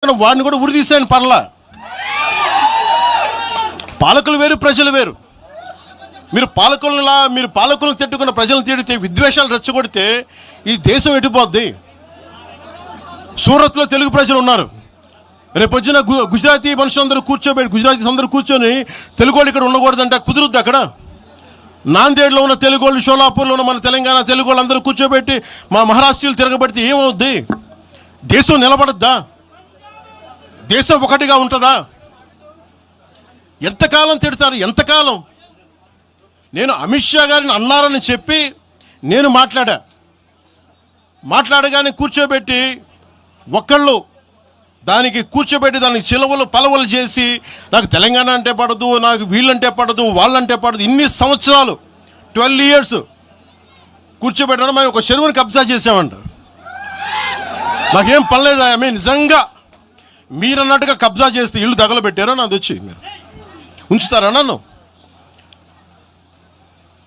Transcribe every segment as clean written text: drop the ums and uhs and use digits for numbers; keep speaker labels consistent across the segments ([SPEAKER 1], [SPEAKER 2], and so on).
[SPEAKER 1] వాడిని కూడా ఉరి తీసేయండి పర్లా. పాలకులు వేరు, ప్రజలు వేరు. మీరు పాలకులను తిట్టుకున్న ప్రజలను తిడితే, విద్వేషాలు రెచ్చగొడితే ఈ దేశం ఎటుపోద్ది? సూరత్లో తెలుగు ప్రజలు ఉన్నారు. రేపొచ్చిన గుజరాతీ మనుషులందరూ గుజరాతీస్ అందరూ కూర్చొని తెలుగు వాళ్ళు ఇక్కడ ఉండకూడదంటే కుదురుద్ది అక్కడ? నాందేడ్లో ఉన్న తెలుగు వాళ్ళు, షోలాపూర్లో ఉన్న మన తెలంగాణ తెలుగు వాళ్ళు అందరూ కూర్చోబెట్టి మా మహారాష్ట్రీయులు తిరగబడితే ఏమవుద్ది? దేశం నిలబడద్దా? దేశం ఒకటిగా ఉంటుందా? ఎంతకాలం తిడతారు? ఎంతకాలం? నేను అమిత్ షా గారిని అన్నారని చెప్పి నేను మాట్లాడగానే కూర్చోబెట్టి ఒక్కళ్ళు దానికి చిలవలు పలవలు చేసి నాకు తెలంగాణ అంటే పడదు, నాకు వీళ్ళంటే పడదు, వాళ్ళంటే పడదు, ఇన్ని సంవత్సరాలు 12 years కూర్చోబెట్టడం మేము ఒక చెరువుని కబ్జా చేసామంట. నాకేం పనిలేదు. నిజంగా మీరన్నట్టుగా కబ్జా చేస్తే ఇల్లు తగలబెట్టారో నాది వచ్చి మీరు ఉంచుతారా నన్ను?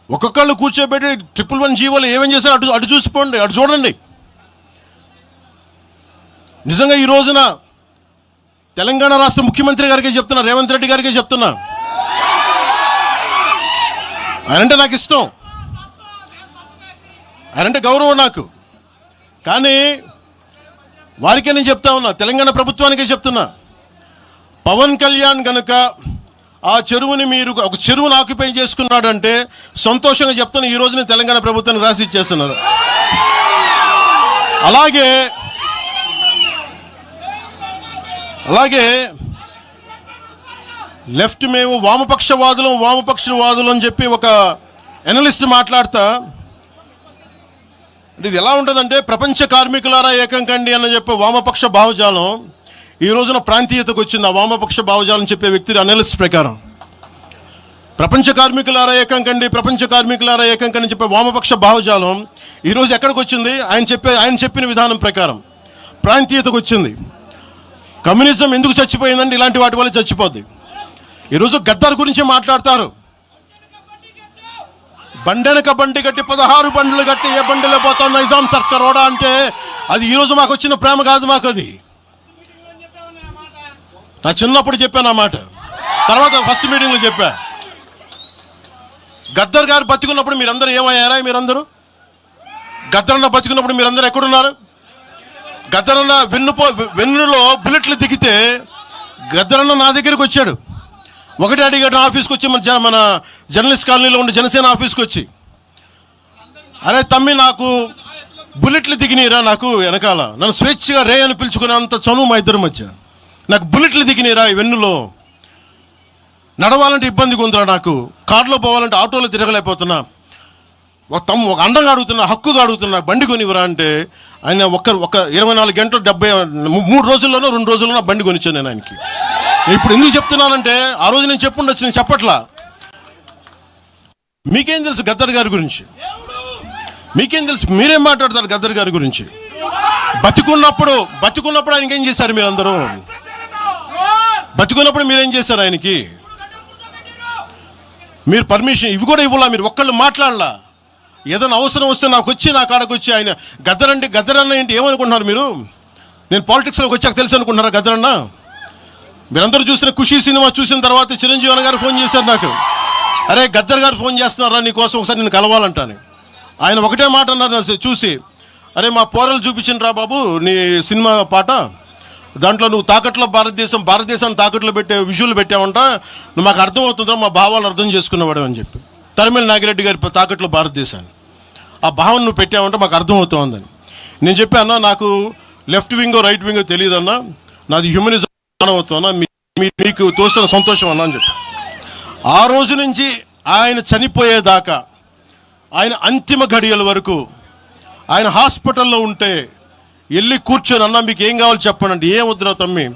[SPEAKER 1] ఒక్కొక్కళ్ళు కూర్చోబెట్టి 111 జీవోలు ఏమేం చేశారు అటు చూసిపోండి, అటు చూడండి. నిజంగా ఈ రోజున తెలంగాణ రాష్ట్ర ముఖ్యమంత్రి గారికే చెప్తున్నా, రేవంత్ రెడ్డి గారికే చెప్తున్నా, ఆయనంటే నాకు ఇష్టం, ఆయనంటే గౌరవం నాకు. కానీ వారికే నేను చెప్తా ఉన్నా, తెలంగాణ ప్రభుత్వానికే చెప్తున్నా, పవన్ కళ్యాణ్ కనుక ఆ చెరువుని ఒక చెరువును ఆక్యుపై చేసుకున్నాడంటే సంతోషంగా చెప్తాను, ఈ రోజున తెలంగాణ ప్రభుత్వానికి రాసి ఇచ్చేస్తున్నారు. అలాగే లెఫ్ట్ మేము వామపక్షవాదులు అని చెప్పి ఒక ఎనలిస్ట్ మాట్లాడతా, ఇది ఎలా ఉంటుందంటే, ప్రపంచ కార్మికులారా ఏకం కండి అని చెప్పే వామపక్ష భావజాలం ఈ రోజున ప్రాంతీయతకు వచ్చింది. ఆ వామపక్ష భావజాలం చెప్పే వ్యక్తి అనలిస్ట్ ప్రకారం ప్రపంచ కార్మికులారా ఏకం కండి అని చెప్పే వామపక్ష భావజాలం ఈరోజు ఎక్కడికి వచ్చింది? ఆయన చెప్పిన విధానం ప్రకారం ప్రాంతీయతకు వచ్చింది. కమ్యూనిజం ఎందుకు చచ్చిపోయిందండి? ఇలాంటి వాటి వల్ల చచ్చిపోద్ది. ఈరోజు గద్దర్ గురించి మాట్లాడతారు. బండెనక బండి కట్టి 16 బండ్లు కట్టి ఏ బండిలో పోతాం నైజాం సర్కార్ ఓడా అంటే అది ఈరోజు మాకు వచ్చిన ప్రేమ కాదు. మాకు అది నా చిన్నప్పుడు చెప్పాను ఆ మాట, తర్వాత ఫస్ట్ మీటింగ్లో చెప్పా. గద్దర్ గారు బతుకున్నప్పుడు మీరందరూ ఏమయ్యారా? గద్దరన్న బతుకున్నప్పుడు మీరందరూ ఎక్కడున్నారు? గద్దరన్న వెన్నులో బుల్లెట్లు దిగితే గద్దరన్న నా దగ్గరికి వచ్చాడు. ఒకటి అడిగాడు ఆఫీస్కి వచ్చి, మన జర్నలిస్ట్ కాలనీలో ఉండే జనసేన ఆఫీస్కి వచ్చి, అరే తమ్మి నాకు బుల్లెట్లు దిగినీరా, నాకు వెనకాల నన్ను స్వేచ్ఛగా రే అని పిలుచుకునే అంత చనువు మా ఇద్దరి మధ్య, నాకు బుల్లెట్లు దిగినీరా ఈ వెన్నులో, నడవాలంటే ఇబ్బందిగా ఉందిరా, నాకు కార్లో పోవాలంటే ఆటోలో తిరగలేకపోతున్నా, ఒక అండంగా అడుగుతున్నా, హక్కుగా అడుగుతున్నా, బండి కొనివరా అంటే ఆయన ఒక 24 గంటలు 3 రోజుల్లోనో 2 రోజుల్లోనో బండి కొనిచ్చాను నేను ఆయనకి. ఇప్పుడు ఎందుకు చెప్తున్నానంటే, ఆ రోజు నేను చెప్పుండొచ్చు, నేను చెప్పట్లా. మీకేం తెలుసు గద్దర్ గారి గురించి? మీకేం తెలుసు? మీరేం మాట్లాడతారు గద్దర్ గారి గురించి? బతుకున్నప్పుడు ఆయనకి ఏం చేశారు? మీరందరూ బతుకున్నప్పుడు మీరేం చేశారు ఆయనకి? మీరు పర్మిషన్ ఇవి కూడా ఇవ్వాలా? మీరు ఒక్కళ్ళు మాట్లాడలా? ఏదైనా అవసరం వస్తే నా కాడకు వచ్చి ఆయన గద్దరన్న ఏంటి ఏమనుకుంటున్నారు మీరు? నేను పాలిటిక్స్లోకి వచ్చాక తెలుసు అనుకుంటున్నారా గద్దరన్న? మీరందరూ చూసిన ఖుషీ సినిమా చూసిన తర్వాత చిరంజీవి గారు ఫోన్ చేశారు నాకు, అరే గద్దర్ గారు ఫోన్ చేస్తున్నారా నీకోసం, ఒకసారి నేను కలవాలంటాను. ఆయన ఒకటే మాట అన్నారు చూసి, అరే మా పోరలు చూపించిండ్రా బాబు నీ సినిమా పాట, దాంట్లో నువ్వు భారతదేశాన్ని తాకట్లో పెట్టే విజువల్ పెట్టావంట, నువ్వు మాకు అర్థమవుతుందా, మా భావాలు అర్థం చేసుకున్నవాడు అని చెప్పి. తరిమేల నాగిరెడ్డి గారి తాకట్లో భారతదేశాన్ని ఆ భావన నువ్వు పెట్టావంటే మాకు అర్థమవుతుందని నేను చెప్పాను. నాకు లెఫ్ట్ వింగో రైట్ వింగో తెలియదన్నా, నాది హ్యూమనిజం అవుతున్నా, మీకు తోసిన సంతోషం అన్నా అని చెప్పి. ఆ రోజు నుంచి ఆయన చనిపోయేదాకా, ఆయన అంతిమ ఘడియల వరకు ఆయన హాస్పిటల్లో ఉంటే వెళ్ళి కూర్చొని, అన్నా మీకు ఏం కావాలో చెప్పండి అంటే, ఏం వద్దురా తమ్మి,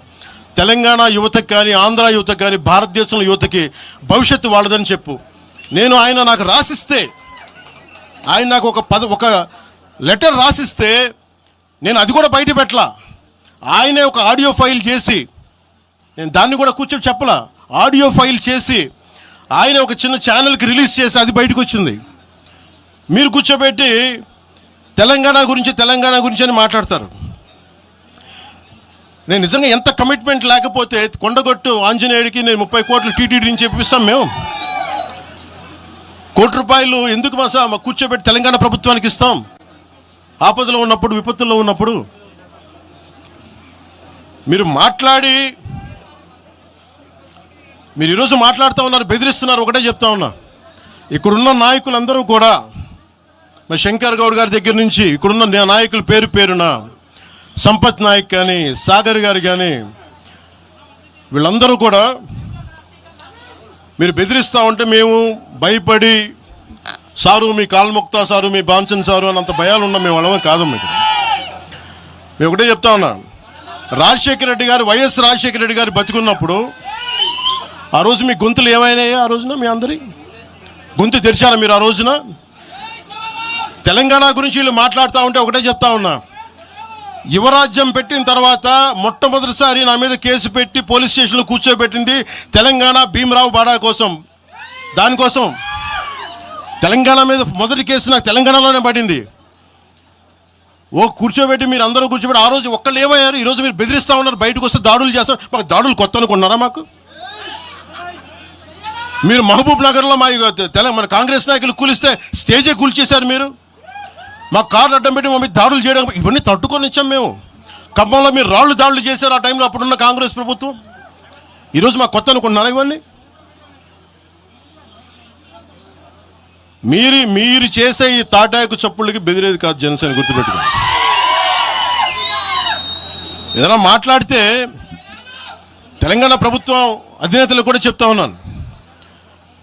[SPEAKER 1] తెలంగాణ యువతకి కానీ ఆంధ్ర యువతకి కానీ భారతదేశంలో యువతకి భవిష్యత్తు వాళ్ళదని చెప్పు. ఆయన నాకు రాసిస్తే, ఆయన నాకు ఒక లెటర్ రాసిస్తే నేను అది కూడా బయట పెట్టలా. ఆయనే ఒక ఆడియో ఫైల్ చేసి, నేను దాన్ని కూడా కూర్చొని చెప్పలా, ఆడియో ఫైల్ చేసి ఆయన ఒక చిన్న ఛానల్కి రిలీజ్ చేసి అది బయటకు వచ్చింది. మీరు కూర్చోబెట్టి తెలంగాణ గురించి అని మాట్లాడతారు. నేను నిజంగా ఎంత కమిట్మెంట్ లేకపోతే కొండగొట్టు ఆంజనేయుడికి నేను 30 కోట్లు టీటీడీ నుంచి చెప్పిస్తాం మేము. ₹1 కోటి ఎందుకు మా కూర్చోబెట్టి తెలంగాణ ప్రభుత్వానికి ఇస్తాం? ఆపదలో ఉన్నప్పుడు, విపత్తుల్లో ఉన్నప్పుడు మీరు ఈరోజు మాట్లాడుతూ ఉన్నారు, బెదిరిస్తున్నారు. ఒకటే చెప్తా ఉన్నా, ఇక్కడున్న నాయకులందరూ కూడా, మరి శంకర్ గౌడ్ గారి దగ్గర నుంచి ఇక్కడున్న నాయకులు పేరున సంపత్ నాయక్ కానీ, సాగర్ గారు కానీ, వీళ్ళందరూ కూడా మీరు బెదిరిస్తూ ఉంటే మేము భయపడి సారు మీ కాల్ముక్తా సారు, మీ బాంచన్ సారు అన్నంత భయాలు ఉన్నాం. మేము వాళ్ళమే కాదు. మీకు మేము ఒకటే చెప్తా ఉన్నా, వైఎస్ రాజశేఖర రెడ్డి గారు బతికున్నప్పుడు ఆ రోజు మీ గొంతులు ఏమైనాయో ఆ రోజున మీ అందరి గొంతు తెరిచారా మీరు? ఆ రోజున తెలంగాణ గురించి వీళ్ళు మాట్లాడుతూ ఉంటే ఒకటే చెప్తా ఉన్నా, యువరాజ్యం పెట్టిన తర్వాత మొట్టమొదటిసారి నా మీద కేసు పెట్టి పోలీస్ స్టేషన్లో కూర్చోబెట్టింది తెలంగాణ భీమరావు బాడా కోసం. దానికోసం తెలంగాణ మీద మొదటి కేసు నాకు తెలంగాణలోనే పడింది. కూర్చోబెట్టి మీరు అందరూ కూర్చోబెట్టి ఆ రోజు ఒక్కళ్ళు ఏమయ్యారు? ఈరోజు మీరు బెదిరిస్తూ ఉన్నారు, బయటకు వస్తే దాడులు చేస్తారు. మాకు దాడులు కొత్త అనుకున్నారా? మాకు మీరు మహబూబ్ నగర్లో మన కాంగ్రెస్ నాయకులు కూలిస్తే స్టేజే కూల్చేశారు. మీరు మాకు కార్లు అడ్డం పెట్టి మా మీద దాడులు చేయడం, ఇవన్నీ తట్టుకొని ఇచ్చాం మేము. ఖమ్మంలో మీరు దాడులు చేశారు ఆ టైంలో, అప్పుడున్న కాంగ్రెస్ ప్రభుత్వం. ఈరోజు మాకు కొత్త అనుకుంటున్నారా ఇవన్నీ? మీరు చేసే ఈ తాటాకు చప్పుళ్ళకి బెదిరేది కాదు జనసేన, గుర్తుపెట్టుకోండి. ఏదైనా మాట్లాడితే తెలంగాణ ప్రభుత్వం అధినేతలు కూడా చెప్తా ఉన్నాను,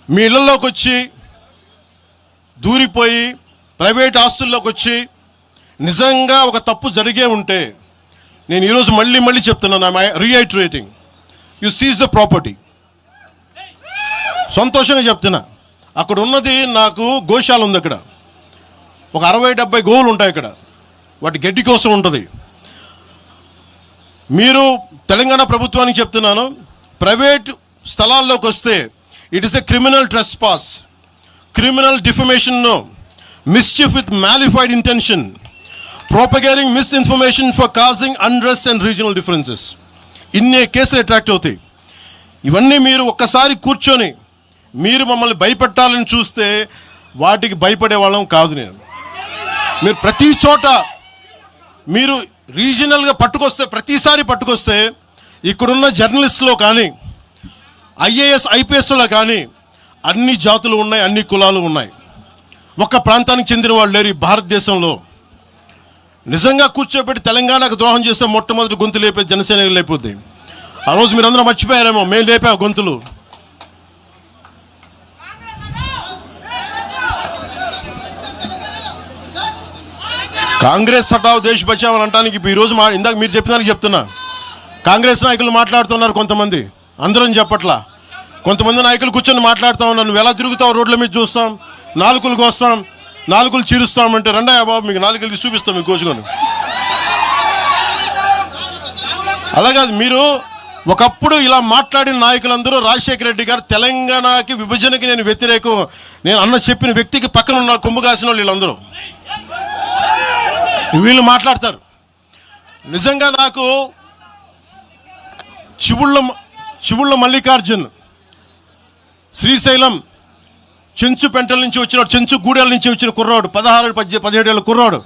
[SPEAKER 1] మీ ఇళ్లలోకి వచ్చి దూరిపోయి ప్రైవేట్ ఆస్తుల్లోకి వచ్చి నిజంగా ఒక తప్పు జరిగే ఉంటే, నేను ఈరోజు మళ్ళీ చెప్తున్నాను, రీఐటరేటింగ్, యు సీజ్ ద ప్రాపర్టీ. సంతోషంగా చెప్తున్నా. అక్కడ ఉన్నది నాకు గోశాల ఉంది. అక్కడ ఒక 60-70 గోవులు ఉంటాయి. అక్కడ వాటి గడ్డి కోసం ఉంటుంది. మీరు తెలంగాణ ప్రభుత్వానికి చెప్తున్నాను, ప్రైవేట్ స్థలాల్లోకి వస్తే it is a criminal trespass, criminal defamation, mischief with mala fide intention, propagating misinformation for causing unrest and regional differences. ఇన్ని కేసులు అట్రాక్ట్ అవుతాయి. ఇవన్నీ మీరు ఒక్కసారి కూర్చొని మీరు మమ్మల్ని భయపెట్టాలని చూస్తే వాటికి భయపడే వాళ్ళం కాదు. మీరు ప్రతి చోట మీరు రీజనల్గా ప్రతిసారి పట్టుకొస్తే ఇక్కడున్న జర్నలిస్టులో కానీ, ఐఏఎస్ ఐపీఎస్లో కానీ అన్ని జాతులు ఉన్నాయి, అన్ని కులాలు ఉన్నాయి. ఒక్క ప్రాంతానికి చెందిన వాళ్ళు లేరు ఈ భారతదేశంలో. నిజంగా కూర్చోబెట్టి తెలంగాణకు ద్రోహం చేస్తే మొట్టమొదటి గొంతు లేపే జనసేన లేకపోతాయి. ఆ రోజు మీరు అందరూ మర్చిపోయారేమో, మేము లేపాము గొంతులు. కాంగ్రెస్ హటావ్ దేశ్ బచావ్ అని అంటానికి ఈరోజు ఇందాక మీరు చెప్పినానికి చెప్తున్నా, కాంగ్రెస్ నాయకులు మాట్లాడుతున్నారు కొంతమంది, అందరం చెప్పట్లా. కొంతమంది నాయకులు కూర్చొని మాట్లాడుతూ ఉన్నారు, నువ్వు ఎలా తిరుగుతావు, రోడ్ల మీద చూస్తాం, నాలుకలు కోస్తాం, నాలుకలు చీరుస్తామంటే, రండా బాబు మీకు నాలుకలు తీసి చూపిస్తాం మీకు కోసుకొని. అలాగే మీరు ఒకప్పుడు ఇలా మాట్లాడిన నాయకులందరూ రాజశేఖర రెడ్డి గారు తెలంగాణకి విభజనకి నేను వ్యతిరేకం నేను అన్న చెప్పిన వ్యక్తికి పక్కన ఉన్న కొమ్ము కాసిన వాళ్ళు వీళ్ళందరూ వీళ్ళు మాట్లాడతారు. నిజంగా నాకు చివుళ్ళ మల్లికార్జున్, శ్రీశైలం చెంచు పెంటల నుంచి వచ్చిన, చెంచు గూడెల నుంచి వచ్చిన కుర్రాడు, 16-17 ఏళ్ళ కుర్రాడు,